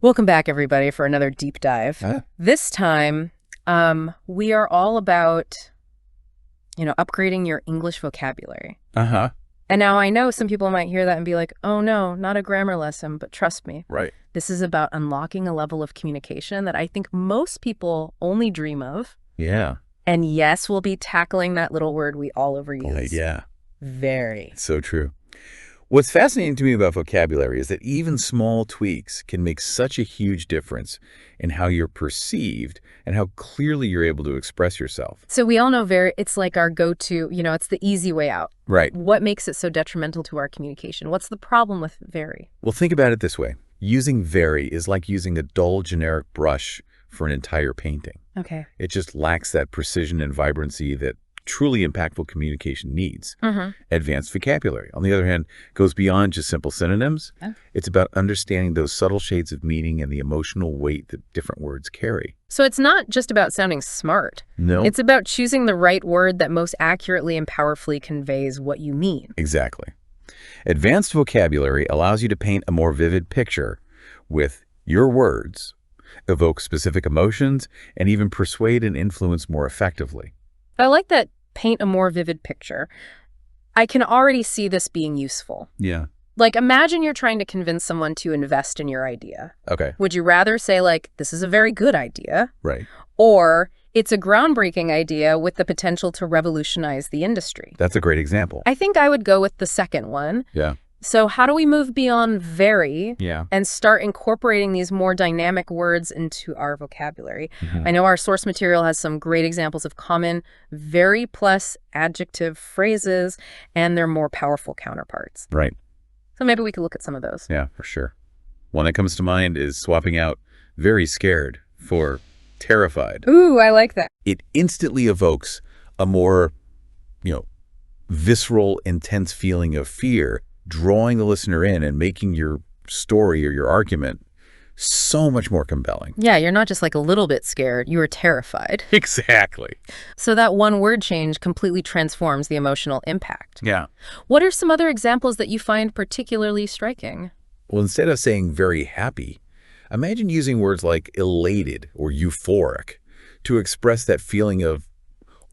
Welcome back, everybody, for another deep dive. Ah. This time, we are all about, upgrading your English vocabulary. Uh-huh. And now I know some people might hear that and be like, oh no, not a grammar lesson, but trust me. Right. This is about unlocking a level of communication that I think most people only dream of. Yeah. And yes, we'll be tackling that little word we all overuse. Yeah. Very. So true. What's fascinating to me about vocabulary is that even small tweaks can make such a huge difference in how you're perceived and how clearly you're able to express yourself. So we all know it's like our go-to, it's the easy way out. Right. What makes it so detrimental to our communication? What's the problem with very? Well, think about it this way. Using very is like using a dull, generic brush for an entire painting. Okay. It just lacks that precision and vibrancy that truly impactful communication needs. Mm-hmm. Advanced vocabulary, on the other hand, goes beyond just simple synonyms. Oh. It's about understanding those subtle shades of meaning and the emotional weight that different words carry. So it's not just about sounding smart. No. It's about choosing the right word that most accurately and powerfully conveys what you mean. Exactly. Advanced vocabulary allows you to paint a more vivid picture with your words, evoke specific emotions, and even persuade and influence more effectively. I like that paint a more vivid picture. I can already see this being useful. Yeah. Like, imagine you're trying to convince someone to invest in your idea. Okay. Would you rather say, like, this is a very good idea, Right. or it's a groundbreaking idea with the potential to revolutionize the industry? That's a great example. I think I would go with the second one. Yeah. So how do we move beyond very Yeah. and start incorporating these more dynamic words into our vocabulary? Mhm. I know our source material has some great examples of common very plus adjective phrases and their more powerful counterparts. Right. So maybe we could look at some of those. Yeah, for sure. One that comes to mind is swapping out very scared for terrified. Ooh, I like that. It instantly evokes a more, visceral, intense feeling of fear, drawing the listener in and making your story or your argument so much more compelling. Yeah, you're not just like a little bit scared, you are terrified. Exactly. So that one word change completely transforms the emotional impact. Yeah. What are some other examples that you find particularly striking? Well, instead of saying very happy, imagine using words like elated or euphoric to express that feeling of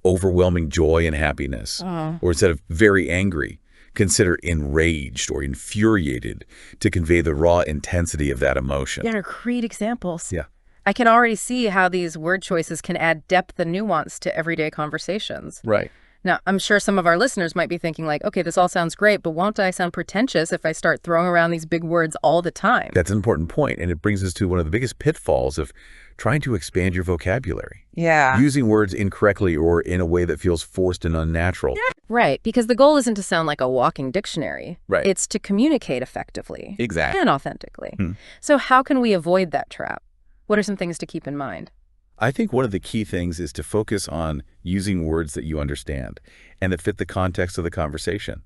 overwhelming joy and happiness. Oh. Or instead of very angry, consider enraged or infuriated to convey the raw intensity of that emotion. Yeah, great examples. Yeah. I can already see how these word choices can add depth and nuance to everyday conversations. Right. Now, I'm sure some of our listeners might be thinking like, okay, this all sounds great, but won't I sound pretentious if I start throwing around these big words all the time? That's an important point, and it brings us to one of the biggest pitfalls of trying to expand your vocabulary. Yeah. Using words incorrectly or in a way that feels forced and unnatural. Right, because the goal isn't to sound like a walking dictionary. Right. It's to communicate effectively. Exactly. And authentically. Hmm. So how can we avoid that trap? What are some things to keep in mind? I think one of the key things is to focus on using words that you understand and that fit the context of the conversation.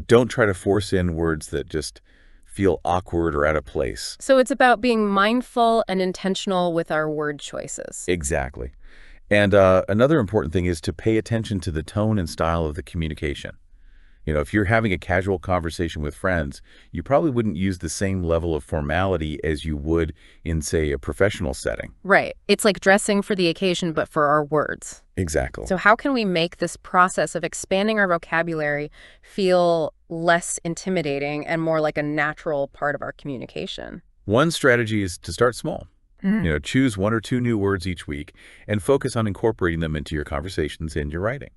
Don't try to force in words that just feel awkward or out of place. So it's about being mindful and intentional with our word choices. Exactly. And another important thing is to pay attention to the tone and style of the communication. If you're having a casual conversation with friends, you probably wouldn't use the same level of formality as you would in, say, a professional setting. Right. It's like dressing for the occasion, but for our words. Exactly. So how can we make this process of expanding our vocabulary feel less intimidating and more like a natural part of our communication? One strategy is to start small. Choose 1 or 2 new words each week and focus on incorporating them into your conversations and your writing.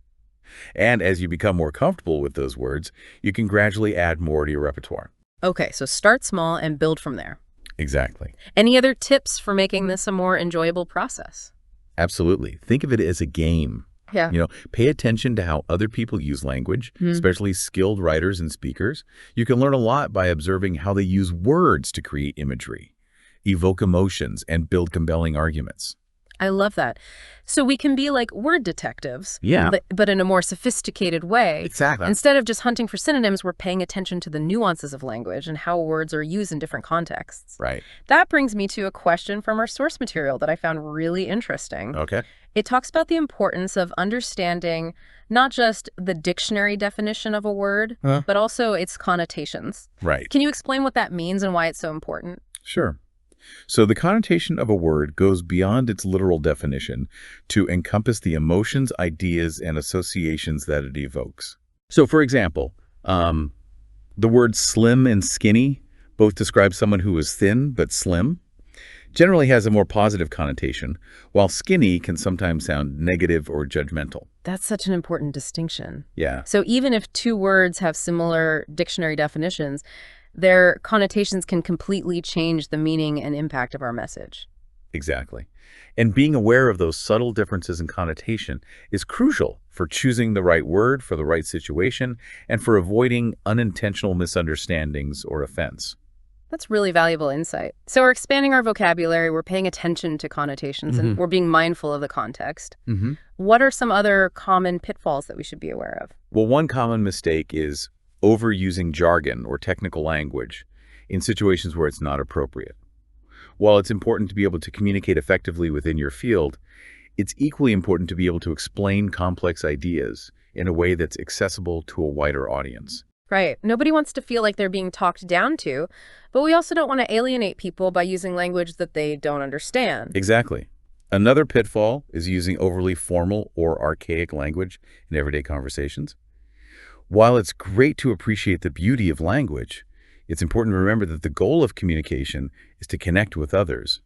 And as you become more comfortable with those words, you can gradually add more to your repertoire. Okay, so start small and build from there. Exactly. Any other tips for making this a more enjoyable process? Absolutely. Think of it as a game. Yeah. Pay attention to how other people use language, especially skilled writers and speakers. You can learn a lot by observing how they use words to create imagery, evoke emotions, and build compelling arguments. I love that. So we can be like word detectives, Yeah. but in a more sophisticated way. Exactly. Instead of just hunting for synonyms, we're paying attention to the nuances of language and how words are used in different contexts. Right. That brings me to a question from our source material that I found really interesting. Okay. It talks about the importance of understanding not just the dictionary definition of a word, but also its connotations. Right. Can you explain what that means and why it's so important? Sure. So the connotation of a word goes beyond its literal definition to encompass the emotions, ideas, and associations that it evokes. So for example, the words slim and skinny both describe someone who is thin but slim, generally has a more positive connotation, while skinny can sometimes sound negative or judgmental. That's such an important distinction. Yeah, So even if two words have similar dictionary definitions, their connotations can completely change the meaning and impact of our message. exactly. And being aware of those subtle differences in connotation is crucial for choosing the right word for the right situation and for avoiding unintentional misunderstandings or offense. That's really valuable insight. So we're expanding our vocabulary, we're paying attention to connotations, and we're being mindful of the context. What are some other common pitfalls that we should be aware of? Well, one common mistake is overusing jargon or technical language in situations where it's not appropriate. While it's important to be able to communicate effectively within your field, it's equally important to be able to explain complex ideas in a way that's accessible to a wider audience. Right. Nobody wants to feel like they're being talked down to, but we also don't want to alienate people by using language that they don't understand. Exactly. Another pitfall is using overly formal or archaic language in everyday conversations. While it's great to appreciate the beauty of language, it's important to remember that the goal of communication is to connect with others,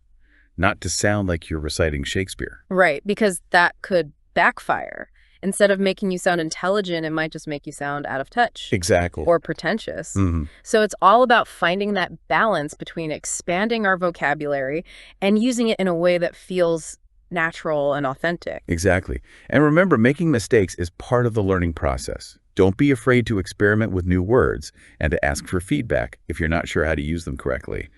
not to sound like you're reciting Shakespeare. Right, because that could backfire. Instead of making you sound intelligent, it might just make you sound out of touch. Exactly. Or pretentious. So it's all about finding that balance between expanding our vocabulary and using it in a way that feels natural and authentic. Exactly. And remember, making mistakes is part of the learning process. Don't be afraid to experiment with new words and to ask for feedback if you're not sure how to use them correctly.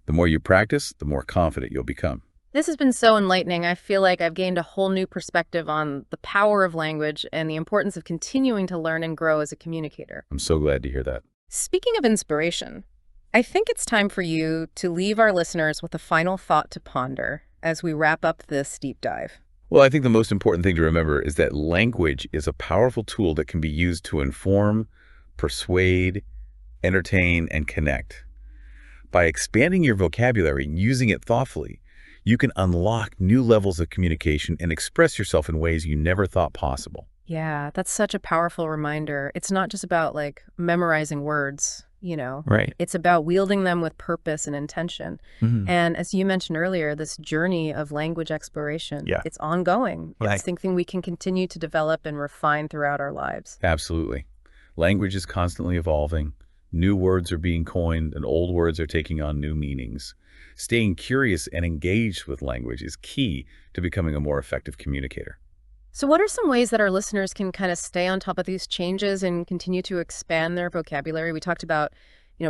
The more you practice, the more confident you'll become. This has been so enlightening. I feel like I've gained a whole new perspective on the power of language and the importance of continuing to learn and grow as a communicator. I'm so glad to hear that. Speaking of inspiration, I think it's time for you to leave our listeners with a final thought to ponder as we wrap up this deep dive. Well, I think the most important thing to remember is that language is a powerful tool that can be used to inform, persuade, entertain, and connect. By expanding your vocabulary and using it thoughtfully, you can unlock new levels of communication and express yourself in ways you never thought possible. Yeah, that's such a powerful reminder. It's not just about memorizing words, Right. It's about wielding them with purpose and intention. And as you mentioned earlier, this journey of language exploration, it's ongoing. Right. It's something we can continue to develop and refine throughout our lives. Absolutely. Language is constantly evolving. New words are being coined and old words are taking on new meanings. Staying curious and engaged with language is key to becoming a more effective communicator. So what are some ways that our listeners can kind of stay on top of these changes and continue to expand their vocabulary? We talked about,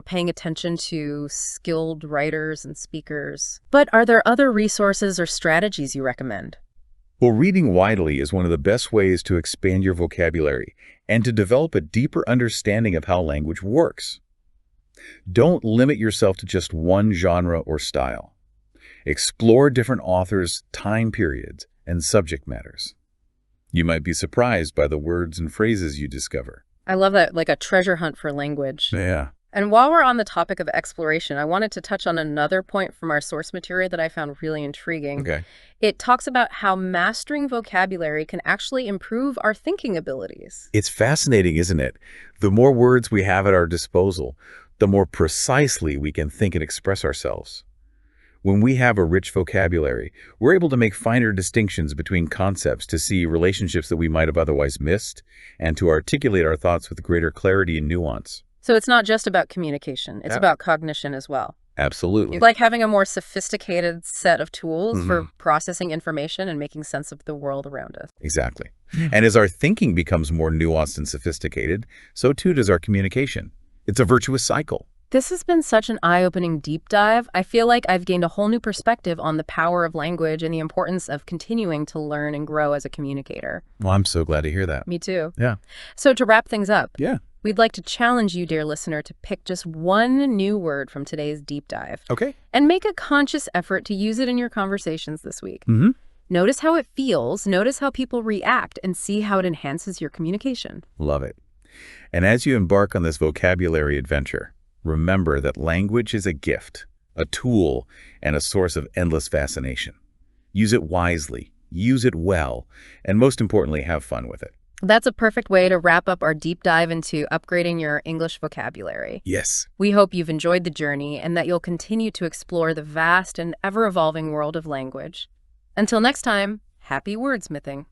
paying attention to skilled writers and speakers. But are there other resources or strategies you recommend? Well, reading widely is one of the best ways to expand your vocabulary and to develop a deeper understanding of how language works. Don't limit yourself to just one genre or style. Explore different authors, time periods, and subject matters. You might be surprised by the words and phrases you discover. I love that, like a treasure hunt for language. Yeah. And while we're on the topic of exploration, I wanted to touch on another point from our source material that I found really intriguing. Okay. It talks about how mastering vocabulary can actually improve our thinking abilities. It's fascinating, isn't it? The more words we have at our disposal, the more precisely we can think and express ourselves. When we have a rich vocabulary, we're able to make finer distinctions between concepts to see relationships that we might have otherwise missed and to articulate our thoughts with greater clarity and nuance. So it's not just about communication, it's about cognition as well. Absolutely. Like having a more sophisticated set of tools for processing information and making sense of the world around us. Exactly. And as our thinking becomes more nuanced and sophisticated, so too does our communication. It's a virtuous cycle. This has been such an eye-opening deep dive. I feel like I've gained a whole new perspective on the power of language and the importance of continuing to learn and grow as a communicator. Well, I'm so glad to hear that. Me too. Yeah. So to wrap things up, Yeah. we'd like to challenge you, dear listener, to pick just one new word from today's deep dive. Okay. And make a conscious effort to use it in your conversations this week. Notice how it feels, notice how people react, and see how it enhances your communication. Love it. And as you embark on this vocabulary adventure, remember that language is a gift, a tool, and a source of endless fascination. Use it wisely, use it well, and most importantly, have fun with it. That's a perfect way to wrap up our deep dive into upgrading your English vocabulary. Yes. We hope you've enjoyed the journey and that you'll continue to explore the vast and ever-evolving world of language. Until next time, happy wordsmithing.